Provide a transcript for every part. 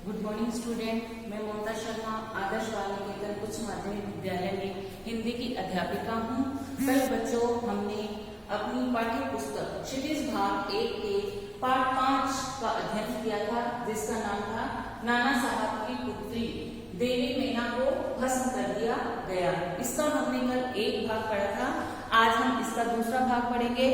Good morning student, मैं ममता शर्मा आदर्श बाल निकेतन उच्च माध्यमिक विद्यालय में हिंदी की अध्यापिका हूँ। कल बच्चों हमने अपनी पाठ्य पुस्तक क्षितिज भाग 1 के पाठ 5 का अध्ययन किया था, जिसका नाम था नाना साहब की पुत्री देवी मैना को भस्म कर दिया गया। इसका हमने कल एक भाग पढ़ा था, आज हम इसका दूसरा भाग पढ़ेंगे।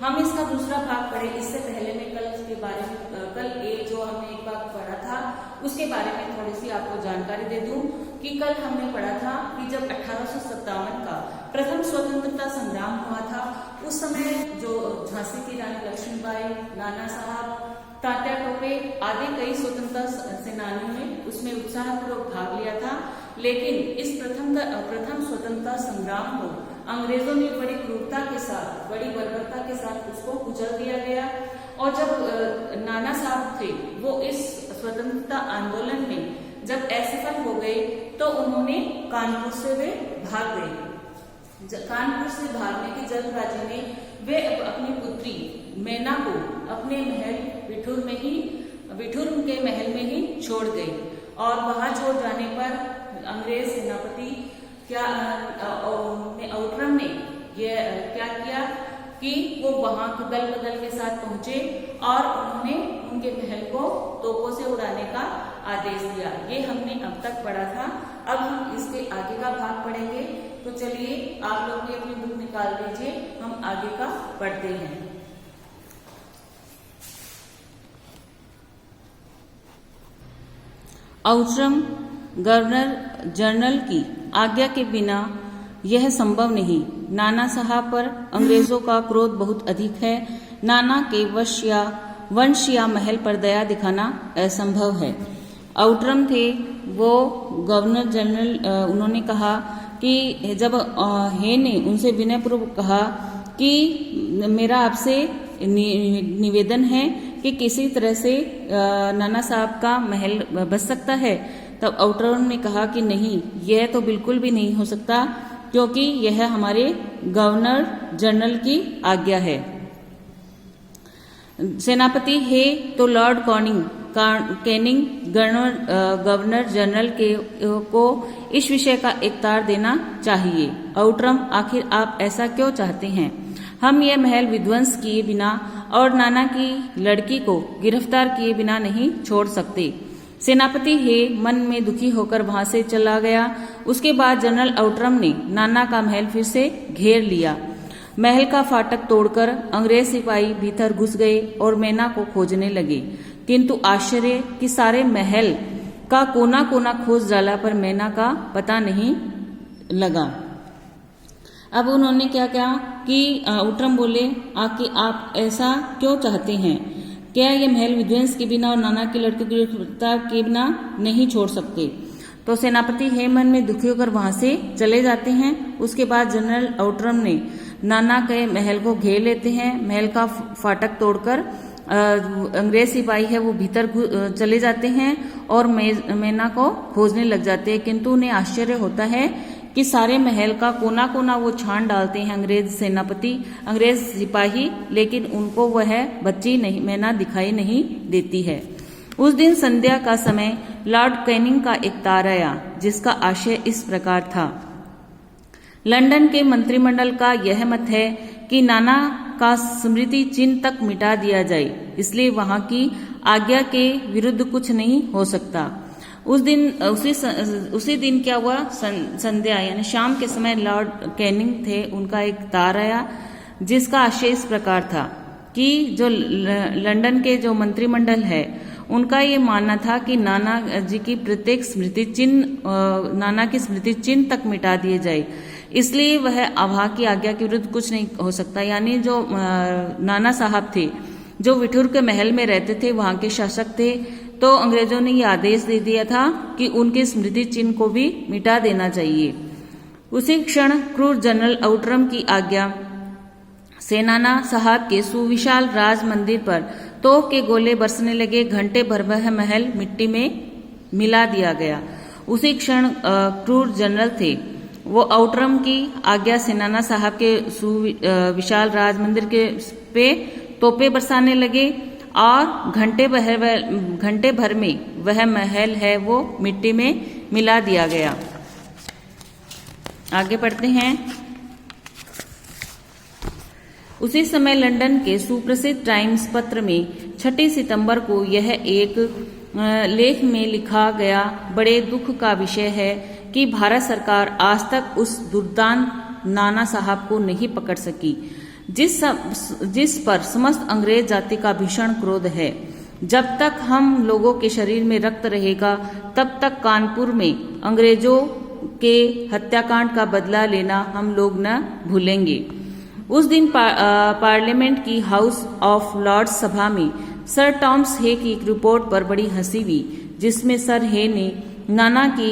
हम इसका दूसरा भाग पढ़े इससे पहले मैं कल के बारे में कल एक जो हमने एक भाग पढ़ा था उसके बारे में थोड़ी सी आपको जानकारी दे दूं कि कल हमने पढ़ा था कि जब 1857 का प्रथम स्वतंत्रता संग्राम हुआ था, उस समय जो झांसी की रानी लक्ष्मीबाई, नाना साहब, तात्या टोपे आदि कई स्वतंत्रता सेनानियों ने उसमें उत्साहपूर्वक भाग लिया था। लेकिन इस प्रथम स्वतंत्रता संग्राम को अंग्रेजों ने बड़ी क्रूरता के साथ, बड़ी बर्बरता के साथ उसको कुचल दिया गया। और जब नाना साहब थे वो इस स्वतंत्रता आंदोलन में जब असफल हो गए तो उन्होंने कानपुर से वे भाग गए। कानपुर से भागने की जल्दबाजी में वे अपनी पुत्री मैना को अपने महल विठूर के महल में ही छोड़ गए। और वहां छोड़ जाने पर अंग्रेज सेनापति आउटरम ने क्या किया कि वो वहां दल बदल के साथ पहुंचे और उन्होंने उनके महल को तोपों से उड़ाने का आदेश दिया। ये हमने अब तक पढ़ा था। अब हम इसके आगे का भाग पढ़ेंगे। तो चलिए आप लोग भी अपनी बुक निकाल लीजिए, हम आगे का पढ़ते हैं। आउटरम गवर्नर जनरल की आज्ञा के बिना यह संभव नहीं। नाना साहब पर अंग्रेजों का क्रोध बहुत अधिक है। नाना के वंश या महल पर दया दिखाना असंभव है। आउटरम थे वो गवर्नर जनरल, उन्होंने कहा कि जब हे ने उनसे विनयपूर्वक कहा कि मेरा आपसे निवेदन है कि किसी तरह से नाना साहब का महल बच सकता है, तब आउटरम ने कहा कि नहीं, यह तो बिल्कुल भी नहीं हो सकता, क्योंकि यह हमारे गवर्नर जनरल की आज्ञा है। सेनापति है तो लॉर्ड कैनिंग गवर्नर जनरल को इस विषय का इख्तियार देना चाहिए। आउटरम, आखिर आप ऐसा क्यों चाहते हैं? हम यह महल विध्वंस किए बिना और नाना की लड़की को गिरफ्तार किए बिना नहीं छोड़ सकते। सेनापति हे मन में दुखी होकर वहां से चला गया। उसके बाद जनरल आउटरम ने नाना का महल फिर से घेर लिया। महल का फाटक तोड़कर अंग्रेज सिपाही भीतर घुस गए और मैना को खोजने लगे, किंतु आश्चर्य कि सारे महल का कोना कोना खोज डाला पर मैना का पता नहीं लगा। अब उन्होंने क्या कहा कि आउटरम बोले, आके आप ऐसा क्यों चाहते हैं? क्या ये महल विध्वंस के बिना और नाना की लड़की की गिरफ्तार के बिना नहीं छोड़ सकते? तो सेनापति हे मन में दुखी होकर वहां से चले जाते हैं। उसके बाद जनरल आउटरम ने नाना के महल को घेर लेते हैं। महल का फाटक तोड़कर अंग्रेज सिपाही है वो भीतर चले जाते हैं और मैना को खोजने लग जाते हैं, किंतु उन्हें आश्चर्य होता है कि सारे महल का कोना कोना वो छान डालते हैं अंग्रेज सिपाही, लेकिन उनको वह बच्ची नहीं, मैना दिखाई नहीं देती है। उस दिन संध्या का समय लॉर्ड कैनिंग का एक तार आया, जिसका आशय इस प्रकार था। लंदन के मंत्रिमंडल का यह मत है कि नाना का स्मृति चिन्ह तक मिटा दिया जाए, इसलिए वहां की आज्ञा के विरुद्ध कुछ नहीं हो सकता। उसी दिन क्या हुआ, संध्या यानी शाम के समय लॉर्ड कैनिंग थे, उनका एक तार आया जिसका आशय इस प्रकार था कि जो लंदन के जो मंत्रिमंडल है उनका ये मानना था कि नाना जी की प्रत्येक स्मृति चिन्ह, नाना की स्मृति चिन्ह तक मिटा दिए जाए, इसलिए वह वहां की आज्ञा के विरुद्ध कुछ नहीं हो सकता। यानी जो नाना साहब थे जो विठूर के महल में रहते थे, वहां के शासक थे, तो अंग्रेजों ने ये आदेश दे दिया था कि उनके स्मृति चिन्ह को भी मिटा देना चाहिए। उसी क्षण क्रूर जनरल आउटरम की आज्ञा से नाना साहब के सुविशाल राज मंदिर पर तोप के गोले बरसने लगे। घंटे भर वह महल मिट्टी में मिला दिया गया। उसी क्षण क्रूर जनरल थे वो आउटरम की आज्ञा से नाना साहब के सुविशाल राज मंदिर के पे तोपे बरसाने लगे। और घंटे भर में वह महल है वो मिट्टी में मिला दिया गया। आगे पढ़ते हैं। उसी समय लंदन के सुप्रसिद्ध टाइम्स पत्र में 6 सितंबर को यह एक लेख में लिखा गया, बड़े दुख का विषय है कि भारत सरकार आज तक उस दुर्दांत नाना साहब को नहीं पकड़ सकी जिस पर समस्त अंग्रेज जाति का भीषण क्रोध है। जब तक हम लोगों के शरीर में रक्त रहेगा तब तक कानपुर में अंग्रेजों के हत्याकांड का बदला लेना हम लोग न भूलेंगे। उस दिन पार्लियामेंट की हाउस ऑफ लॉर्ड्स सभा में सर टॉमस हे की एक रिपोर्ट पर बड़ी हंसी हुई, जिसमें सर हे ने नाना की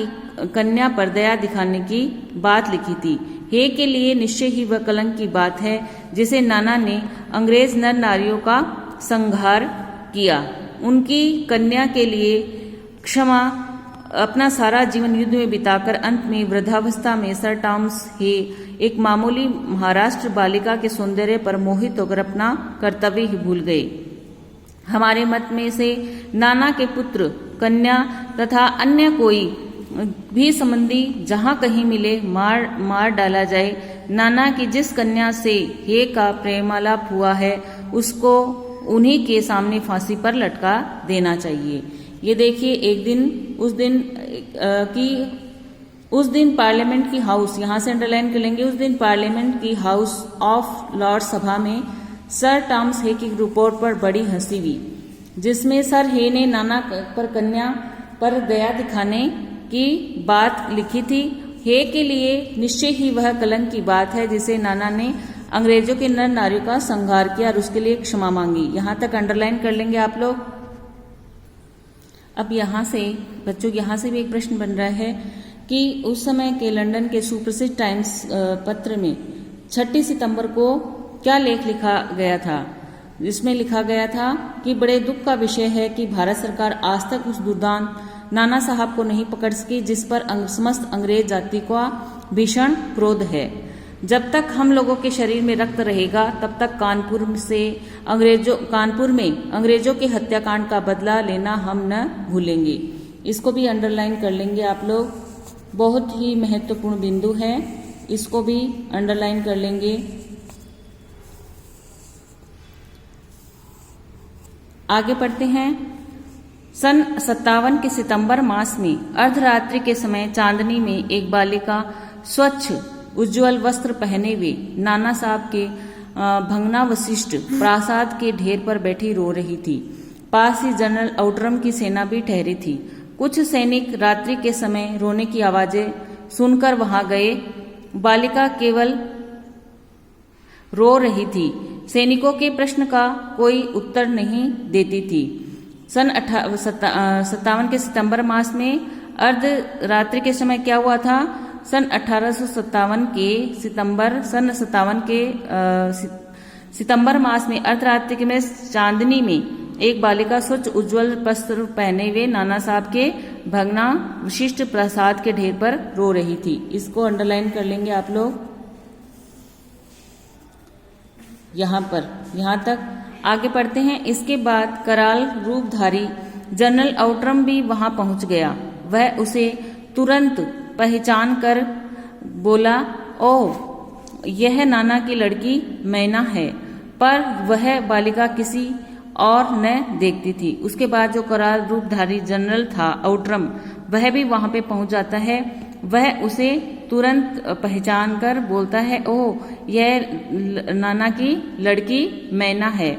कन्या पर दया दिखाने की बात लिखी थी। हे के लिए निश्चय ही वह कलंक की बात है जिसे नाना ने अंग्रेज नर नारियों का संहार किया। उनकी कन्या के लिए क्षमा अपना सारा जीवन युद्ध में बिताकर अंत में वृद्धावस्था में सर टॉमस हे एक मामूली महाराष्ट्र बालिका के सौंदर्य पर मोहित होकर अपना कर्तव्य ही भूल गए। हमारे मत में से नाना के पुत्र, कन्या तथा अन्य कोई भी संबंधी जहां कहीं मिले मार डाला जाए। नाना की जिस कन्या से हे का प्रेमालाप हुआ है उसको उन्हीं के सामने फांसी पर लटका देना चाहिए। ये देखिए, एक दिन उस दिन पार्लियामेंट की हाउस, यहाँ से अंडरलाइन कर लेंगे, उस दिन पार्लियामेंट की हाउस ऑफ लॉर्ड सभा में सर टॉमस हे की रिपोर्ट पर बड़ी हंसी हुई, जिसमें सर हे ने नाना पर कन्या पर दया दिखाने की बात लिखी थी। हे के लिए निश्चय ही वह कलंक की बात है जिसे नाना ने अंग्रेजों के नर नारियों का संहार किया और उसके लिए क्षमा मांगी। यहां तक अंडरलाइन कर लेंगे आप लोग। अब यहां से बच्चों, यहां से भी एक प्रश्न बन रहा है कि उस समय के लंदन के सुप्रसिद्ध टाइम्स पत्र में 6 सितंबर को क्या लेख लिखा गया था। जिसमें लिखा गया था कि बड़े दुख का विषय है कि भारत सरकार आज तक उस दुर्दांत नाना साहब को नहीं पकड़ सकी जिस पर समस्त अंग्रेज जाति का भीषण क्रोध है। जब तक हम लोगों के शरीर में रक्त रहेगा तब तक कानपुर में अंग्रेजों के हत्याकांड का बदला लेना हम न भूलेंगे। इसको भी अंडरलाइन कर लेंगे आप लोग, बहुत ही महत्वपूर्ण बिंदु है, इसको भी अंडरलाइन कर लेंगे। आगे पढ़ते हैं। सन 57 के सितंबर मास में अर्धरात्रि के समय चांदनी में एक बालिका स्वच्छ उज्जवल वस्त्र पहने हुए नाना साहब के भग्नावशिष्ट प्रासाद के ढेर पर बैठी रो रही थी। पास ही जनरल आउटरम की सेना भी ठहरी थी। कुछ सैनिक रात्रि के समय रोने की आवाजें सुनकर वहां गए। बालिका केवल रो रही थी, सैनिकों के प्रश्न का कोई उत्तर नहीं देती थी। सन 57 के सितंबर मास में अर्धरात्रि के समय क्या हुआ था। सन 1857 के सितंबर मास में अर्धरात्रि के में चांदनी में एक बालिका स्वच्छ उज्जवल वस्त्र पहने हुए नाना साहब के भग्ना विशिष्ट प्रासाद के ढेर पर रो रही थी। इसको अंडरलाइन कर लेंगे आप लोग यहां तक। आगे पढ़ते हैं। इसके बाद कराल रूपधारी जनरल आउटरम भी वहां पहुंच गया। वह उसे तुरंत पहचान कर बोला, ओह, यह नाना की लड़की मैना है। पर वह बालिका किसी और न देखती थी। उसके बाद जो कराल रूपधारी जनरल था आउटरम, वह भी वहां पे पहुंच जाता है। वह उसे तुरंत पहचान कर बोलता है, ओह, यह नाना की लड़की मैना है।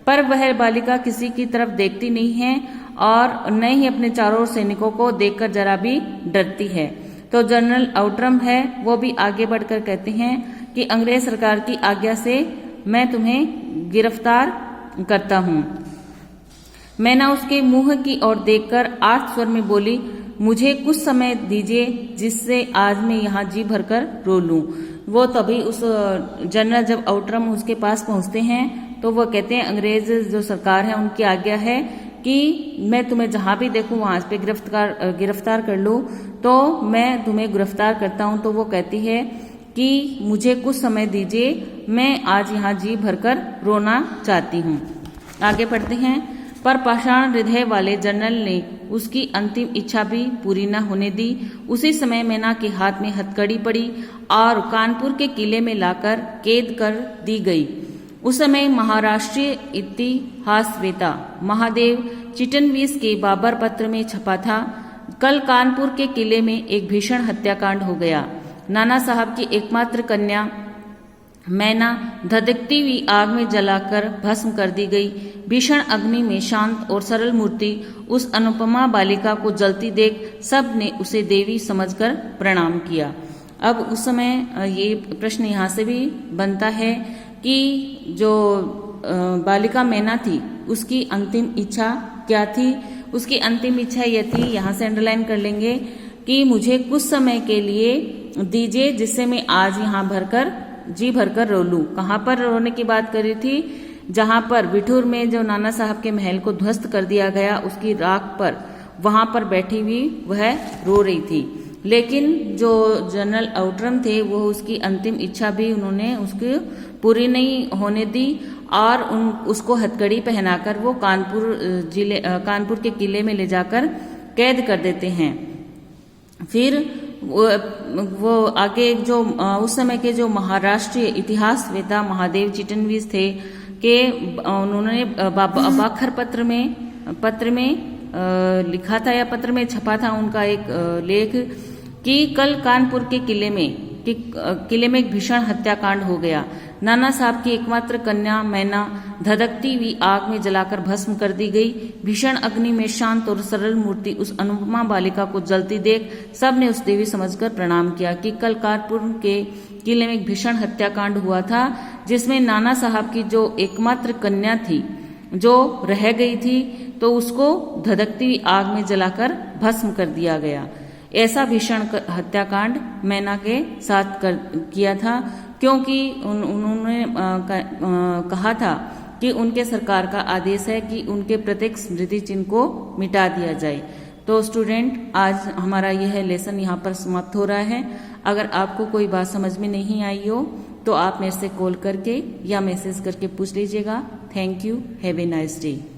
पर वह बालिका किसी की तरफ देखती नहीं है और न ही अपने चारों सैनिकों को देखकर जरा भी डरती है। तो जनरल आउटरम है वो भी आगे बढ़कर कहते हैं कि अंग्रेज सरकार की आज्ञा से मैं तुम्हें गिरफ्तार करता हूं। मैना उसके मुंह की ओर देखकर आर्त स्वर में बोली, मुझे कुछ समय दीजिए जिससे आज मैं यहाँ जी भरकर रो लूं। वो तभी उस जनरल जब आउटरम उसके पास पहुंचते हैं तो वो कहते हैं अंग्रेज जो सरकार है उनकी आज्ञा है कि मैं तुम्हें जहां भी देखूं वहां पे गिरफ्तार कर लूं, तो मैं तुम्हें गिरफ्तार करता हूं। तो वो कहती है कि मुझे कुछ समय दीजिए, मैं आज यहाँ जी भरकर रोना चाहती हूँ। आगे पढ़ते हैं। पर पाषाण हृदय वाले जनरल ने उसकी अंतिम इच्छा भी पूरी न होने दी। उसी समय मैना के हाथ में हथकड़ी पड़ी और कानपुर के किले में लाकर कैद कर दी गई। उस समय महाराष्ट्रीय इतिहासवेता महादेव चिटनवीस के बाबर पत्र में छपा था, कल कानपुर के किले में एक भीषण हत्याकांड हो गया। नाना साहब की एकमात्र कन्या मैना धधकती हुई आग में जलाकर भस्म कर दी गई। भीषण अग्नि में शांत और सरल मूर्ति उस अनुपमा बालिका को जलती देख सब ने उसे देवी समझकर प्रणाम किया। अब उस समय ये प्रश्न यहाँ से भी बनता है कि जो बालिका मैना थी उसकी अंतिम इच्छा क्या थी। उसकी अंतिम इच्छा यह थी, यहाँ से अंडरलाइन कर लेंगे, कि मुझे कुछ समय के लिए दीजिए जिससे मैं आज यहाँ जी भरकर रो लूं। कहाँ पर रोने की बात करी थी? जहां पर बिठूर में जो नाना साहब के महल को ध्वस्त कर दिया गया उसकी राख पर, वहां पर बैठी हुई वह रो रही थी। लेकिन जो जनरल आउटरम थे वो उसकी अंतिम इच्छा भी उन्होंने उसकी पूरी नहीं होने दी और उसको हथकड़ी पहनाकर वो कानपुर के किले में ले जाकर कैद कर देते हैं। फिर वो आगे जो उस समय के जो महाराष्ट्रीय इतिहासवेता महादेव चिटनवीस थे कि उन्होंने बाखर पत्र में लिखा था या पत्र में छपा था उनका एक लेख कि कल कानपुर के किले में एक भीषण हत्याकांड हो गया। नाना साहब की एकमात्र कन्या मैना धधकती हुई आग में जलाकर भस्म कर दी गई। भीषण अग्नि में शांत और सरल मूर्ति उस अनुपमा बालिका को जलती देख सब ने उस देवी समझकर प्रणाम किया कि कल कानपुर के किले में एक भीषण हत्याकांड हुआ था जिसमें नाना साहब की जो एकमात्र कन्या थी जो रह गई थी तो उसको धधकती हुई आग में जलाकर भस्म कर दिया गया। ऐसा भीषण हत्याकांड मैना के साथ किया था क्योंकि उन्होंने कहा था कि उनके सरकार का आदेश है कि उनके प्रत्येक स्मृति चिन्ह को मिटा दिया जाए। तो स्टूडेंट, आज हमारा यह लेसन यहाँ पर समाप्त हो रहा है। अगर आपको कोई बात समझ में नहीं आई हो तो आप मेरे से कॉल करके या मैसेज करके पूछ लीजिएगा। Thank you. Have a nice day.